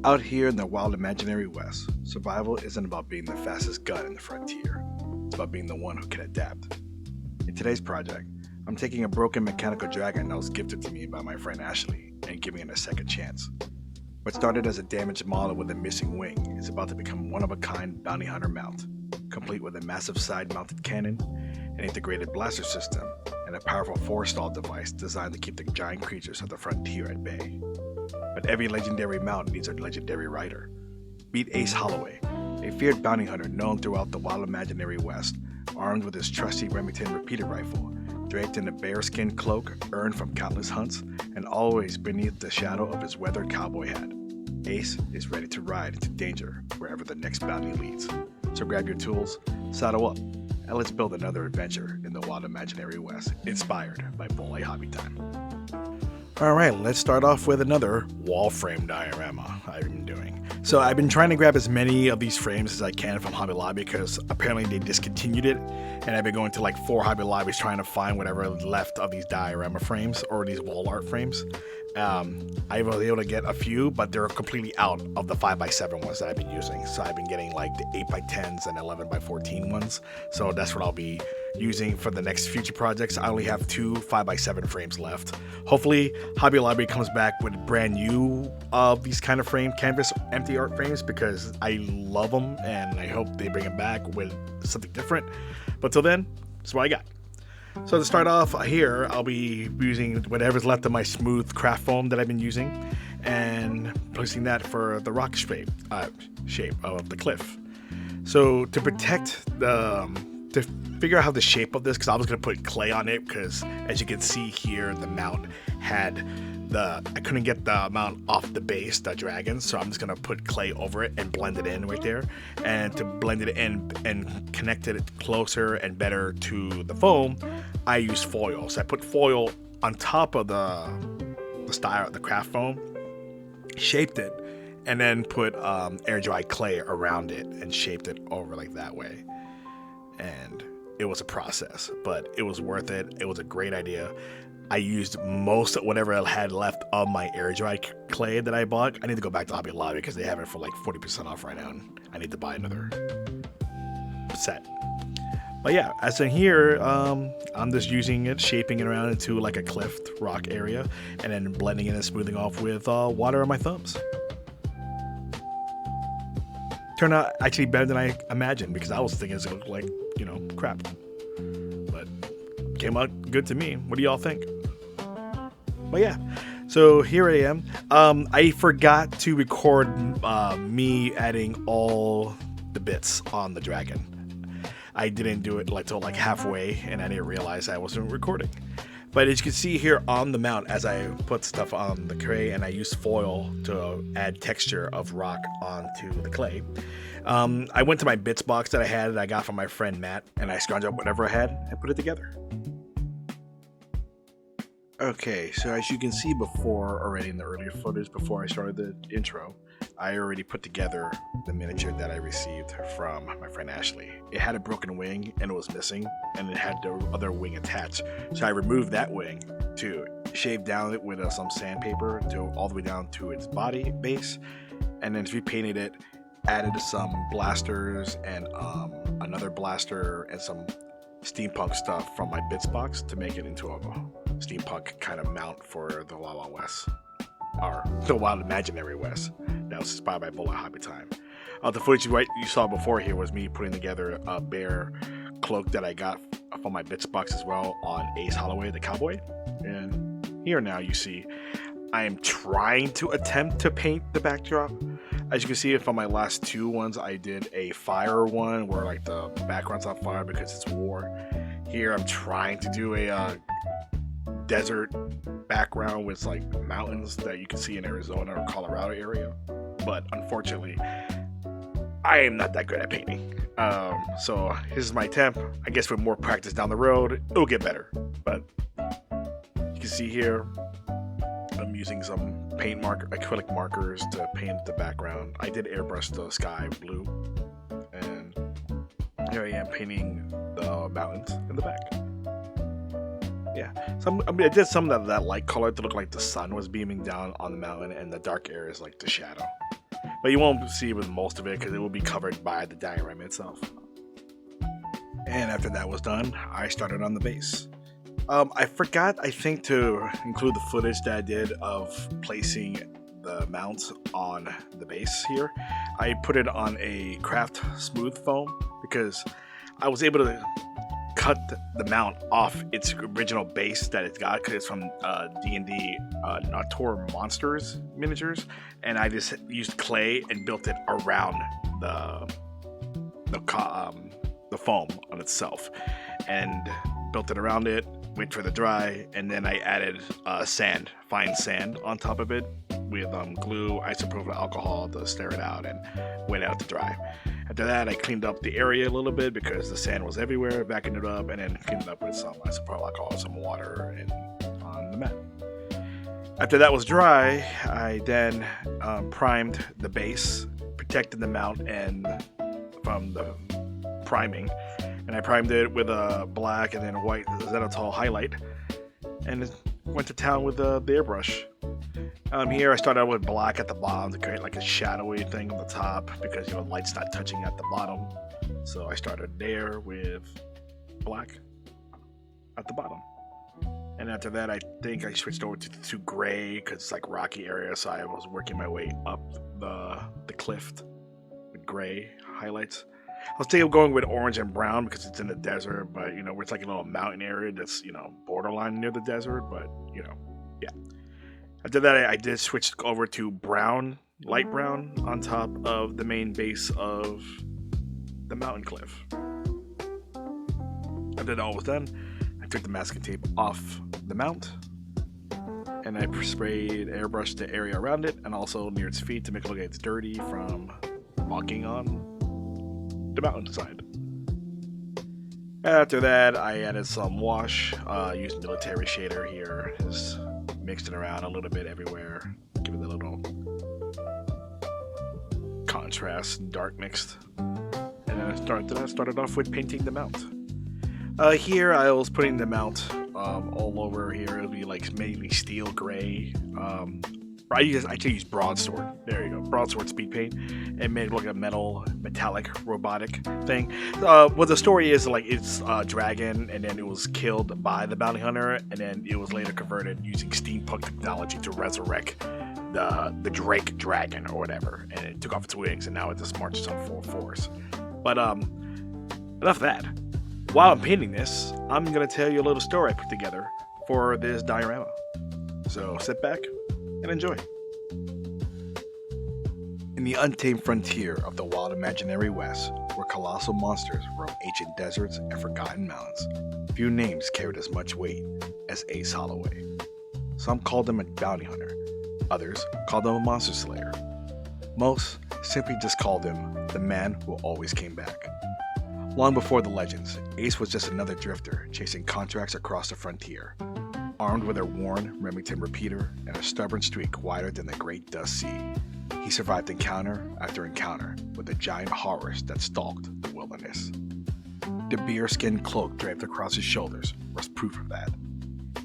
Out here in the wild imaginary West, survival isn't about being the fastest gun in the frontier. It's about being the one who can adapt. In today's project, I'm taking a broken mechanical dragon that was gifted to me by my friend Ashley and giving it a second chance. What started as a damaged model with a missing wing is about to become a one-of-a-kind bounty hunter mount, complete with a massive side-mounted cannon, an integrated blaster system, and a powerful ForeStall device designed to keep the giant creatures of the frontier at bay. But every legendary mount needs a legendary rider. Meet Ace Holloway, a feared bounty hunter known throughout the wild imaginary West, armed with his trusty Remington Repeater rifle, draped in a bearskin cloak earned from countless hunts, and always beneath the shadow of his weathered cowboy hat. Ace is ready to ride into danger wherever the next bounty leads. So grab your tools, saddle up, and let's build another adventure in the wild imaginary West, inspired by Bullet Hobby Time. Alright, let's start off with another wall frame diorama I've been doing. So I've been trying to grab as many of these frames as I can from Hobby Lobby because apparently they discontinued it, and I've been going to like 4 Hobby Lobbies trying to find whatever left of these diorama frames or these wall art frames. I was able to get a few, but they're completely out of the 5x7 ones that I've been using. So I've been getting like the 8x10s and 11x14 ones. So that's what I'll be using for the next future projects. I only have 2 5x7 frames left. Hopefully Hobby Lobby comes back with brand new these kind of frame canvas empty art frames because I love them, and I hope they bring them back with something different. But till then, that's what I got. So to start off here, I'll be using whatever's left of my smooth craft foam that I've been using and placing that for the rock shape of the cliff. So to protect to figure out how the shape of this, because I was going to put clay on it, because as you can see here, the mount had I couldn't get the mount off the base, the dragon, so I'm just going to put clay over it and blend it in right there. And to blend it in and connect it closer and better to the foam, I use foil. So I put foil on top of the craft foam, shaped it, and then put air dry clay around it and shaped it over like that way. And it was a process, but it was worth it. It was a great idea. I used most of whatever I had left of my air dry clay that I bought. I need to go back to Hobby Lobby because they have it for like 40% off right now, and I need to buy another set. But yeah, as in here, I'm just using it, shaping it around into like a cliff rock area, and then blending it and smoothing off with water on my thumbs. Turned out actually better than I imagined, because I was thinking it's gonna look like, crap. But came out good to me. What do y'all think? But yeah, so here I am. I forgot to record me adding all the bits on the dragon. I didn't do it till like halfway, and I didn't realize I wasn't recording. But as you can see here on the mount, as I put stuff on the clay and I used foil to add texture of rock onto the clay, I went to my bits box that I got from my friend Matt, and I scrounged up whatever I had and put it together. Okay, so as you can see before already in the earlier footage, before I started the intro, I already put together the miniature that I received from my friend Ashley. It had a broken wing and it was missing, and it had the other wing attached. So I removed that wing to shave down it with some sandpaper all the way down to its body base, and then repainted it, added some blasters and another blaster and some steampunk stuff from my bits box to make it into a steampunk kind of mount for the Wild Wild West, or the Wild Imaginary West. That was inspired by Bullet Hobby Time. The footage you saw before here was me putting together a bear cloak that I got from my bits box as well on Ace Holloway, the cowboy. And here now you see I am trying to attempt to paint the backdrop. As you can see from my last 2 ones, I did a fire one where like the background's on fire because it's war. Here I'm trying to do a desert background with like mountains that you can see in Arizona or Colorado area. But unfortunately, I am not that good at painting. So here's my attempt. I guess with more practice down the road, it'll get better. But you can see here, I'm using some acrylic markers to paint the background. I did airbrush the sky blue, and here I am painting the mountains in the back. Yeah, I did some of that light color to look like the sun was beaming down on the mountain, and the dark area is like the shadow. but you won't see with most of it because it will be covered by the diorama itself. And after that was done, I started on the base. I forgot, I think, to include the footage that I did of placing the mounts on the base here. I put it on a craft smooth foam because I was able to cut the mount off its original base that it's got, because it's from D&D Tour Monsters miniatures, and I just used clay and built it around the foam on itself, and built it around it, wait for the dry, and then I added sand, fine sand on top of it with glue, isopropyl alcohol to stir it out, and went out to dry. After that, I cleaned up the area a little bit because the sand was everywhere, vacuumed it up, and then cleaned it up with some isopropyl alcohol, some water, and on the mat. After that was dry, I then primed the base, protected the mount and from the priming, and I primed it with a black and then a white Zenithal highlight, and went to town with the airbrush. Here I started out with black at the bottom to create like a shadowy thing on the top because, you know, light's not touching at the bottom. So I started there with black at the bottom. And after that, I think I switched over to gray because it's like rocky area. So I was working my way up the cliff with gray highlights. I was thinking of going with orange and brown because it's in the desert, but, you know, it's like a little mountain area that's, you know, borderline near the desert, but, you know, yeah. After that, I did switch over to brown, light brown, on top of the main base of the mountain cliff. After that all was done, I took the masking tape off the mount, and I sprayed airbrush the area around it, and also near its feet to make it look like it's dirty from walking on the mountainside. After that, I added some wash, used military shader here, just mixed it around a little bit everywhere, give it a little contrast, dark mixed. And then I started off with painting the mount. Here I was putting the mount all over here. It'll be like mainly steel gray. I actually use broadsword. There you go, broadsword speed paint, and made it look like a metallic robotic thing. What the story is, like, it's a dragon, and then it was killed by the bounty hunter, and then it was later converted using steampunk technology to resurrect the Drake dragon or whatever, and it took off its wings, and now it just marches on full force. But enough of that. While I'm painting this, I'm gonna tell you a little story I put together for this diorama. So sit back and enjoy. In the untamed frontier of the wild imaginary West, where colossal monsters roam ancient deserts and forgotten mountains, few names carried as much weight as Ace Holloway. Some called him a bounty hunter, others called him a monster slayer. Most simply just called him the man who always came back. Long before the legends, Ace was just another drifter chasing contracts across the frontier. Armed with a worn Remington Repeater and a stubborn streak wider than the Great Dust Sea, he survived encounter after encounter with the giant horrors that stalked the wilderness. The bearskin cloak draped across his shoulders was proof of that.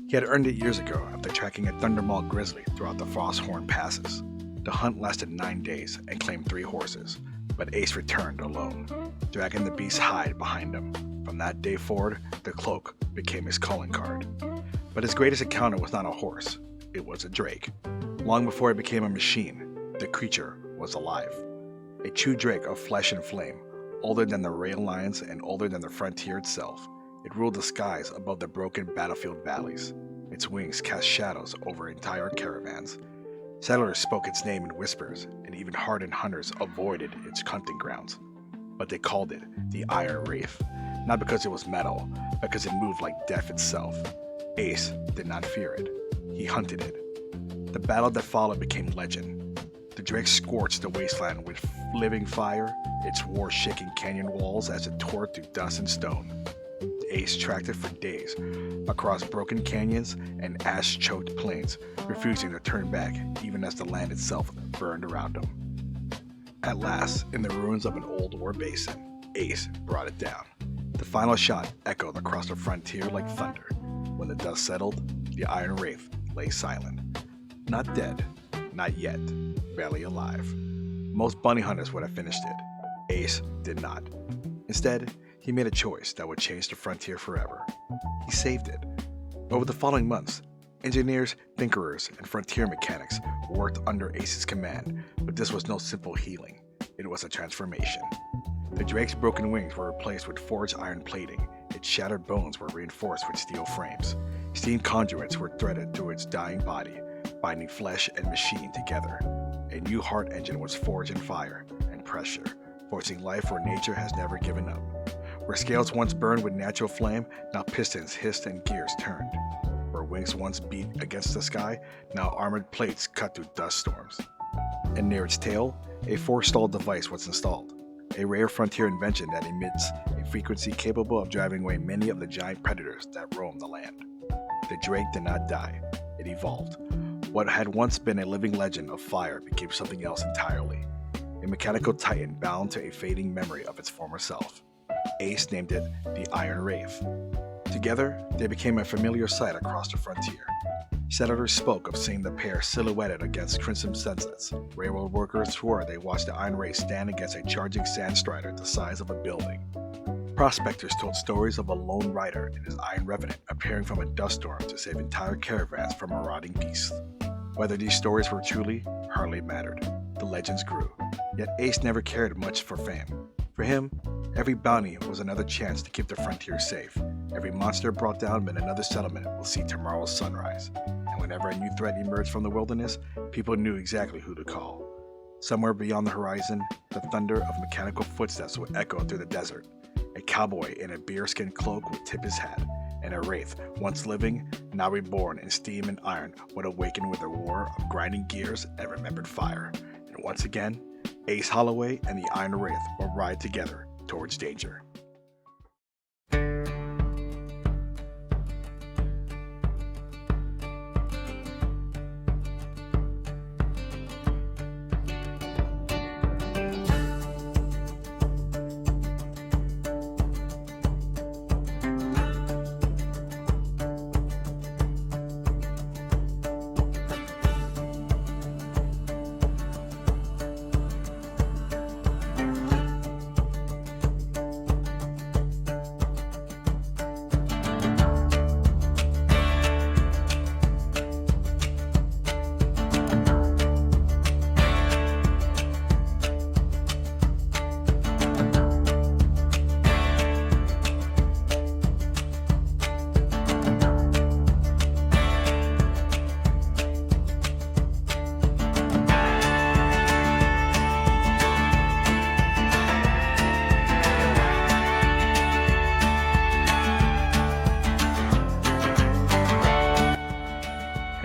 He had earned it years ago after tracking a Thundermaw grizzly throughout the Frosthorn passes. The hunt lasted 9 days and claimed 3 horses, but Ace returned alone, dragging the beast's hide behind him. From that day forward, the cloak became his calling card. But his greatest encounter was not a horse, it was a drake. Long before it became a machine, the creature was alive. A true drake of flesh and flame, older than the rail lines and older than the frontier itself. It ruled the skies above the broken battlefield valleys. Its wings cast shadows over entire caravans. Settlers spoke its name in whispers, and even hardened hunters avoided its hunting grounds. But they called it the Iron Wraith, not because it was metal, but because it moved like death itself. Ace did not fear it. He hunted it. The battle that followed became legend. The drake scorched the wasteland with living fire, its war-shaking canyon walls as it tore through dust and stone. Ace tracked it for days, across broken canyons and ash-choked plains, refusing to turn back even as the land itself burned around him. At last, in the ruins of an old war basin, Ace brought it down. The final shot echoed across the frontier like thunder. When the dust settled, the Iron Wraith lay silent. Not dead, not yet, barely alive. Most bounty hunters would have finished it. Ace did not. Instead, he made a choice that would change the frontier forever. He saved it. Over the following months, engineers, tinkerers, and frontier mechanics worked under Ace's command, but this was no simple healing. It was a transformation. The Drake's broken wings were replaced with forged iron plating. Its shattered bones were reinforced with steel frames. Steam conduits were threaded through its dying body, binding flesh and machine together. A new heart engine was forged in fire and pressure, forcing life where nature has never given up. Where scales once burned with natural flame, now pistons hissed and gears turned. Where wings once beat against the sky, now armored plates cut through dust storms. And near its tail, a ForeStall device was installed, a rare frontier invention that emits a frequency capable of driving away many of the giant predators that roam the land. The Drake did not die, it evolved. What had once been a living legend of fire became something else entirely, a mechanical titan bound to a fading memory of its former self. Ace named it the Iron Wraith. Together, they became a familiar sight across the frontier. Settlers spoke of seeing the pair silhouetted against crimson sunsets. Railroad workers swore they watched the Iron Wraith stand against a charging sand strider the size of a building. Prospectors told stories of a lone rider and his Iron Revenant appearing from a dust storm to save entire caravans from marauding beasts. Whether these stories were truly hardly mattered. The legends grew, yet Ace never cared much for fame. For him, every bounty was another chance to keep the frontier safe. Every monster brought down meant another settlement will see tomorrow's sunrise. And whenever a new threat emerged from the wilderness, people knew exactly who to call. Somewhere beyond the horizon, the thunder of mechanical footsteps would echo through the desert. A cowboy in a bearskin cloak would tip his hat, and a wraith, once living, now reborn in steam and iron, would awaken with a roar of grinding gears and remembered fire. And once again, Ace Holloway and the Iron Wraith will ride together towards danger.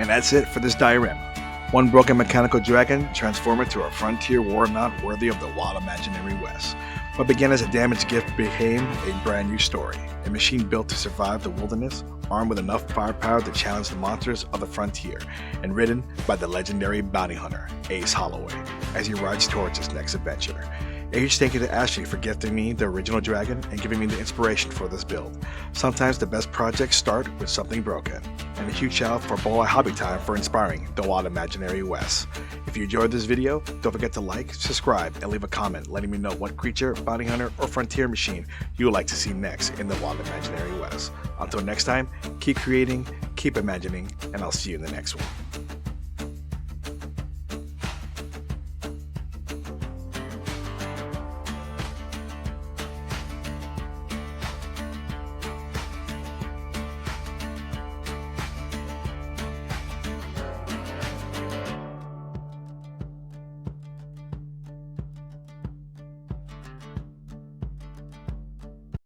And that's it for this diorama. One broken mechanical dragon transformed into a frontier war mount worthy of the wild imaginary West. What began as a damaged gift became a brand new story. A machine built to survive the wilderness, armed with enough firepower to challenge the monsters of the frontier, and ridden by the legendary bounty hunter, Ace Holloway, as he rides towards his next adventure. A huge thank you to Ashley for gifting me the original dragon and giving me the inspiration for this build. Sometimes the best projects start with something broken. And a huge shout out for Boy Hobby Time for inspiring the wild imaginary West. If you enjoyed this video, don't forget to like, subscribe, and leave a comment letting me know what creature, bounty hunter, or frontier machine you would like to see next in the wild imaginary West. Until next time, keep creating, keep imagining, and I'll see you in the next one.